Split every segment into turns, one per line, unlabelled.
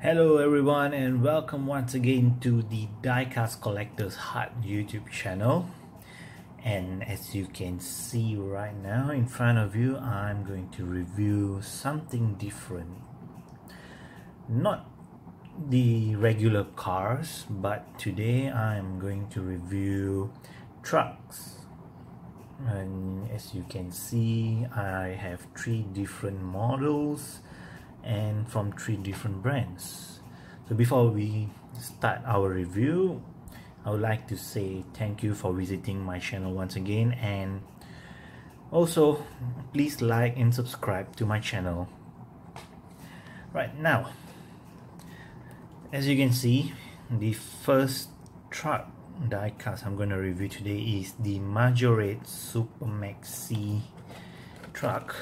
Hello everyone and welcome once again to the Diecast Collector's Heart YouTube channel. And as you can see right now in front of you, I'm going to review something different. Not the regular cars, but today I'm going to review trucks. And as you can see, I have 3 different models and from 3 different brands. So before we start our review, I would like to say thank you for visiting my channel once again, and also please like and subscribe to my channel. Right now, as you can see, the first truck diecast I'm going to review today is the Majorette Super Maxi truck.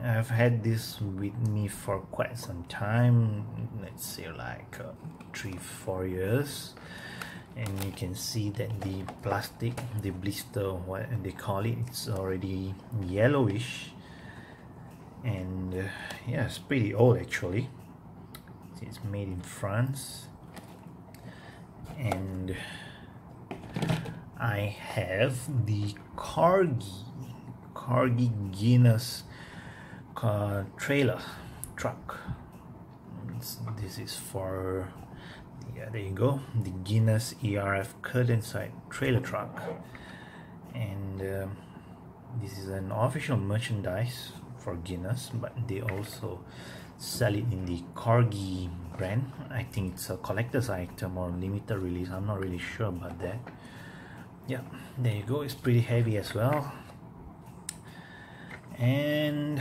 I've had this with me for quite some time, let's say like 3-4 years, and you can see that the plastic, the blister, what they call it, it's already yellowish, and yeah, it's pretty old actually. It's made in France, and I have the Corgi Guinness Car trailer truck. This is for, yeah, there you go, the Guinness ERF curtain side trailer truck, and this is an official merchandise for Guinness, but they also sell it in the Corgi brand. I think it's a collector's item or limited release, I'm not really sure about that. Yeah, there you go, it's pretty heavy as well. And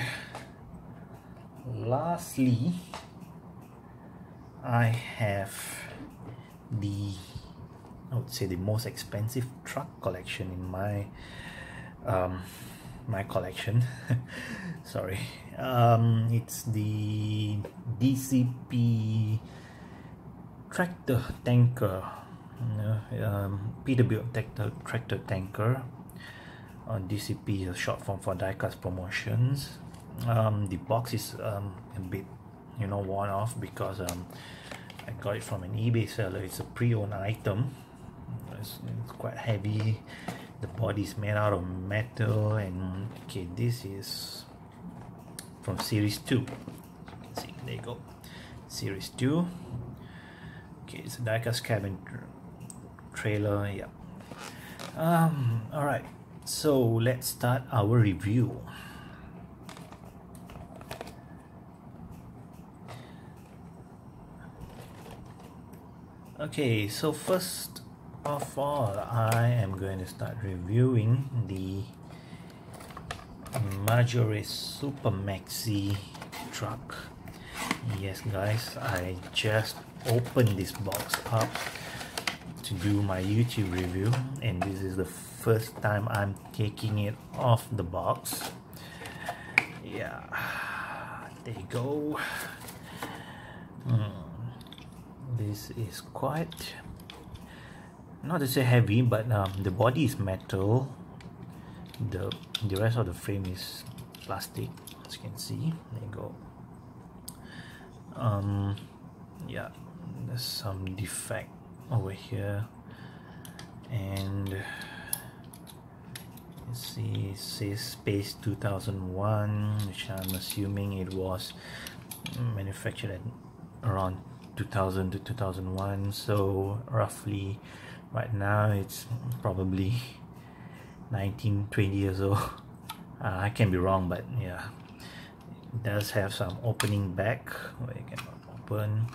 lastly, I have the, I would say, the most expensive truck collection in my my collection. Sorry, it's the DCP tractor tanker, Peterbilt tractor tanker. DCP is a short form for diecast promotions. The box is a bit, worn off because I got it from an eBay seller. It's a pre-owned item. It's quite heavy. The body is made out of metal, and okay, this is from Series 2. You can see, there you go, Series 2. Okay, it's a diecast cabin trailer. Yeah. All right. So let's start our review. Okay, so first of all, I am going to start reviewing the Majorette Super Maxi truck. Yes guys, I just opened this box up to do my YouTube review, and this is the first time I'm taking it off the box. Yeah, there you go. This is quite, not to say heavy, but the body is metal. The rest of the frame is plastic, as you can see. There you go. Yeah, there's some defect over here, and you see it says Space 2001, which I'm assuming it was manufactured at around 2000 to 2001, so roughly right now it's probably 19-20 years old. I can be wrong, but yeah, it does have some opening back where you can open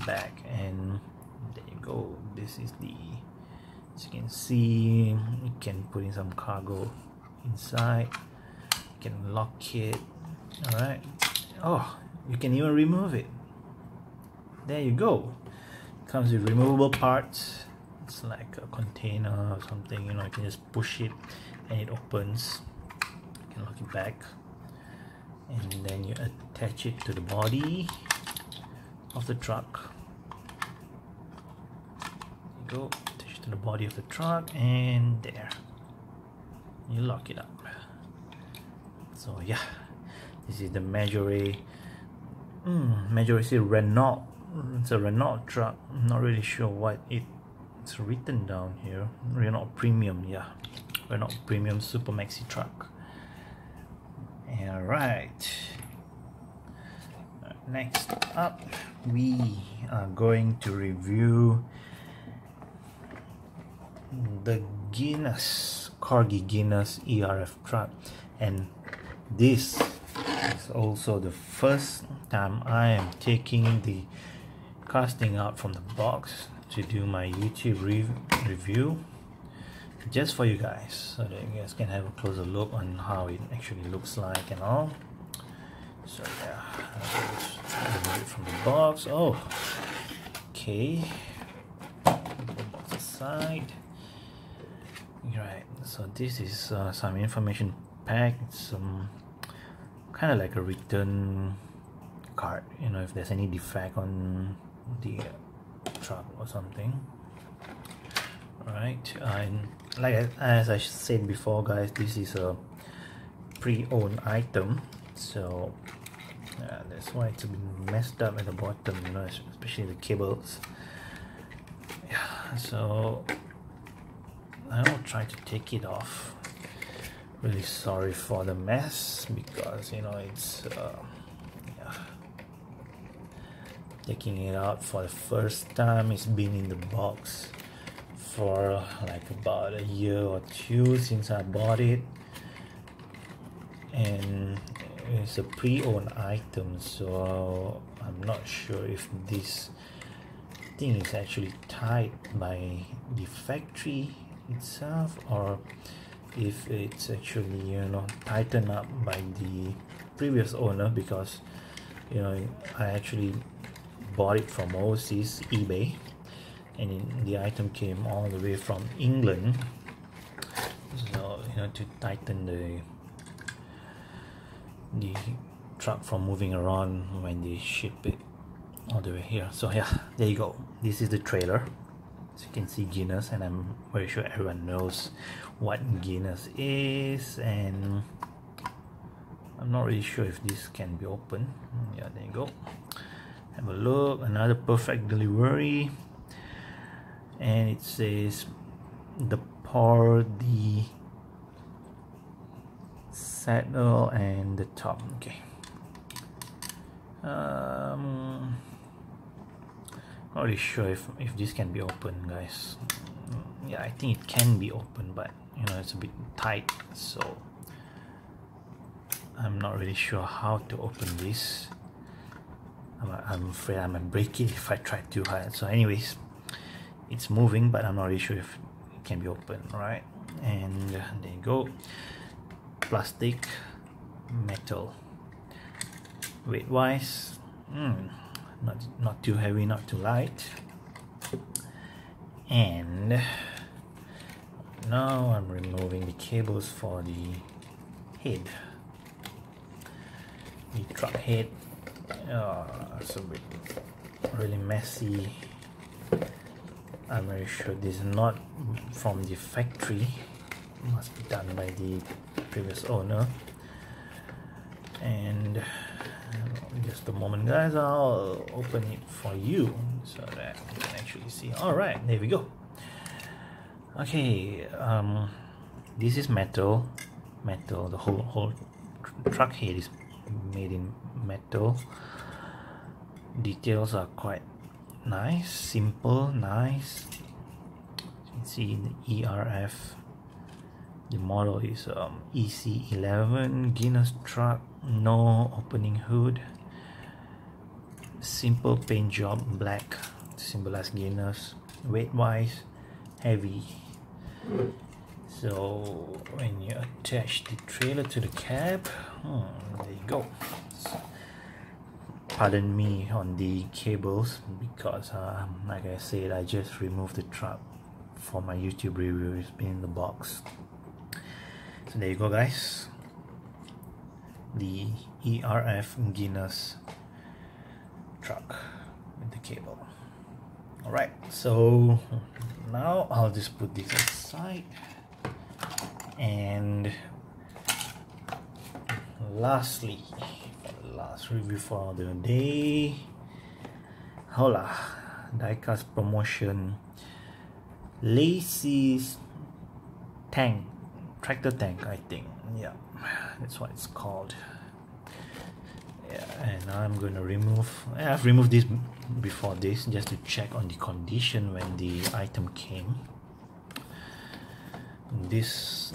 back, and there you go. This is the, as you can see, you can put in some cargo inside, you can lock it. All right, oh, you can even remove it. There you go. It comes with removable parts. It's like a container or something, you can just push it and it opens. You can lock it back, and then you attach it to the body of the truck. There you go, attach it to the body of the truck, and there, you lock it up. So yeah, this is the Majorette Majorette Renault. It's a Renault truck. I'm not really sure what it's written down here. Renault Premium, yeah. Renault Premium Super Maxi truck. Alright. Next up, we are going to review the Guinness Car Geekiness ERF truck, and this is also the first time I am taking the casting out from the box to do my YouTube review just for you guys, so that you guys can have a closer look on how it actually looks like and all. So yeah, I'll just remove it from the box. Oh, okay, box aside. Right, so this is some information pack. It's kind of like a return card, you know, if there's any defect on the truck or something. Right, and as I said before, guys, this is a pre-owned item, so that's why it's a bit messed up at the bottom, you know, especially the cables. Yeah, so I will try to take it off. Really sorry for the mess, because you know it's yeah, taking it out for the first time. It's been in the box for like about a year or two since I bought it, and it's a pre-owned item, so I'm not sure if this thing is actually tied by the factory itself, or if it's actually, you know, tightened up by the previous owner, because you know I actually bought it from overseas eBay, and the item came all the way from England, so you know, to tighten the truck from moving around when they ship it all the way here. So yeah, there you go. This is the trailer. As you can see, Guinness, and I'm very sure everyone knows what Guinness is, and I'm not really sure if this can be opened. Yeah, there you go. Have a look. Another perfect delivery, and it says the pour, the saddle, and the top. Okay. Not really sure if this can be opened, guys. Yeah, I think it can be opened, but you know, it's a bit tight, so I'm not really sure how to open this. I'm afraid I might break it if I try too hard. So anyways, it's moving, but I'm not really sure if it can be opened. Right, and there you go. Plastic, metal. Weight wise, not too heavy, not too light. And now I'm removing the cables for the head, the truck head. It's a bit really messy. I'm very sure this is not from the factory. It must be done by the previous owner. And just a moment, guys, I'll open it for you so that you can actually see. All right, there we go. Okay, this is metal. The whole truck head is made in metal. Details are quite nice, simple, nice. You can see the ERF. The model is EC11 Guinness truck. No opening hood. Simple paint job, black, to symbolize Guinness. Weight wise, heavy. So when you attach the trailer to the cab, there you go. Pardon me on the cables, because like I said, I just removed the truck for my YouTube review. It's been in the box. So there you go, guys. The ERF Guinness truck with the cable. Alright, so now I'll just put this aside, and lastly, for the last review for the day. Hola, diecast promotion. Laceys tractor tank, I think. Yeah, that's what it's called. Yeah, and I'm going to I've removed this before this just to check on the condition when the item came. This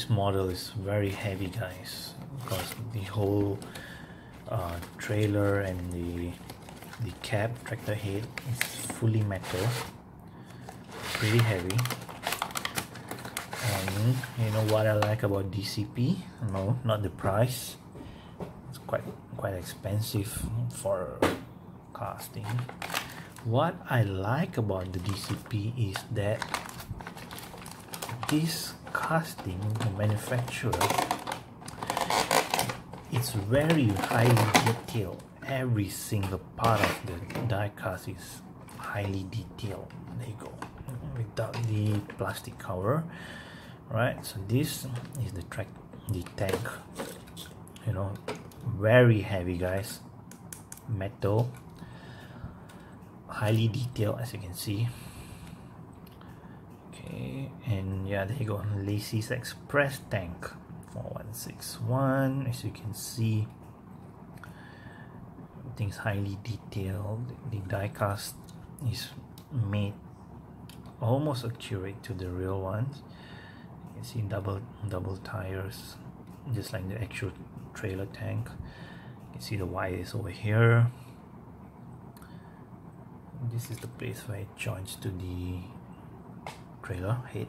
model is very heavy, guys, because the whole trailer and the cab, tractor head, is fully metal, pretty heavy. And you know what I like about DCP? No, not the price. It's quite expensive for casting. What I like about the DCP is that this casting, the manufacturer, it's very highly detailed. Every single part of the die cast is highly detailed. There you go, without the plastic cover, right? So this is the tank, you know, very heavy, guys, metal, highly detailed, as you can see. Okay, and yeah, there you go, Laceys Express tank 4161. As you can see, everything's highly detailed. The die cast is made almost accurate to the real ones. You can see double tires, just like the actual trailer tank. You can see the wires over here. This is the place where it joins to the trailer head.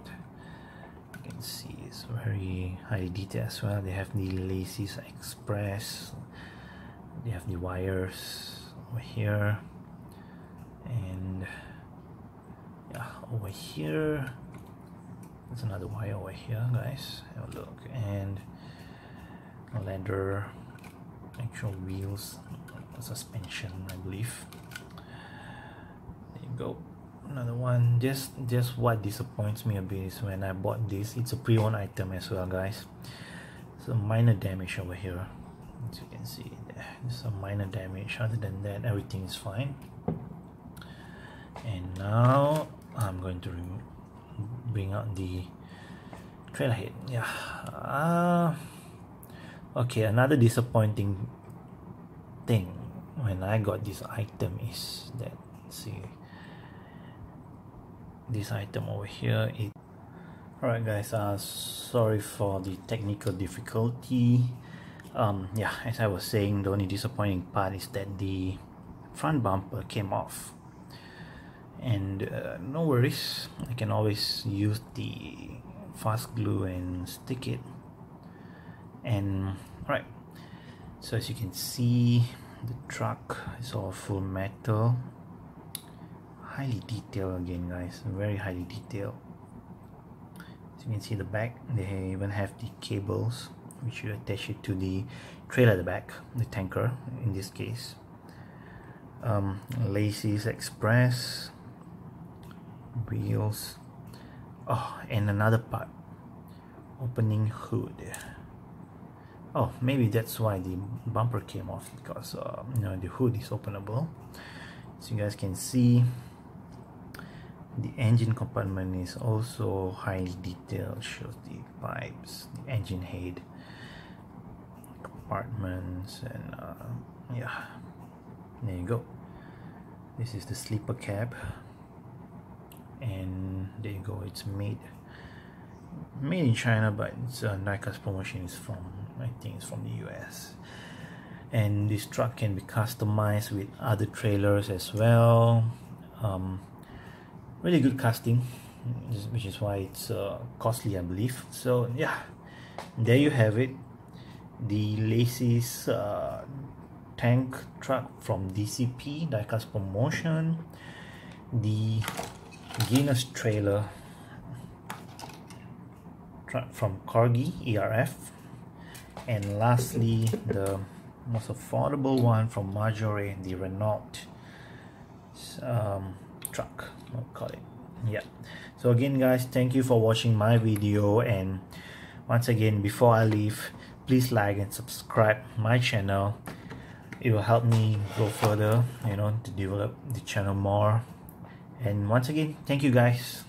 You can see it's very highly detailed as well. They have the Laceys Express, they have the wires over here, and yeah, over here there's another wire over here, guys. Have a look. And leather, actual wheels, suspension, I believe. There you go. Another one. Just what disappoints me a bit is when I bought this, it's a pre-owned item as well, guys. So minor damage over here, as you can see there. Some minor damage. Other than that, everything is fine. And now I'm going to bring out the trailer head. Yeah. Okay, another disappointing thing when I got this item is that, see, this item over here. Alright, guys, sorry for the technical difficulty. Yeah, as I was saying, the only disappointing part is that the front bumper came off, and no worries, I can always use the fast glue and stick it. And right, so as you can see, the truck is all full metal, highly detailed again, guys, very highly detailed. As you can see the back, they even have the cables which you attach it to the trailer at the back, the tanker in this case. Laceys Express wheels. Oh, and another part, opening hood. Oh, maybe that's why the bumper came off, because you know, the hood is openable. So you guys can see the engine compartment is also highly detailed. Shows the pipes, the engine head, compartments, and yeah, there you go. This is the sleeper cab, and there you go. It's made in China, but it's diecast promotion is from, I think it's from the US. And this truck can be customized with other trailers as well. Really good casting, which is why it's costly, I believe. So yeah, there you have it, the Laceys tank truck from DCP, diecast promotion, the Guinness trailer truck from Corgi ERF, and lastly the most affordable one from Majorette, the Renault truck, I'll call it. Yeah, so again, guys, thank you for watching my video, and once again, before I leave, please like and subscribe my channel. It will help me go further, to develop the channel more. And once again, thank you guys.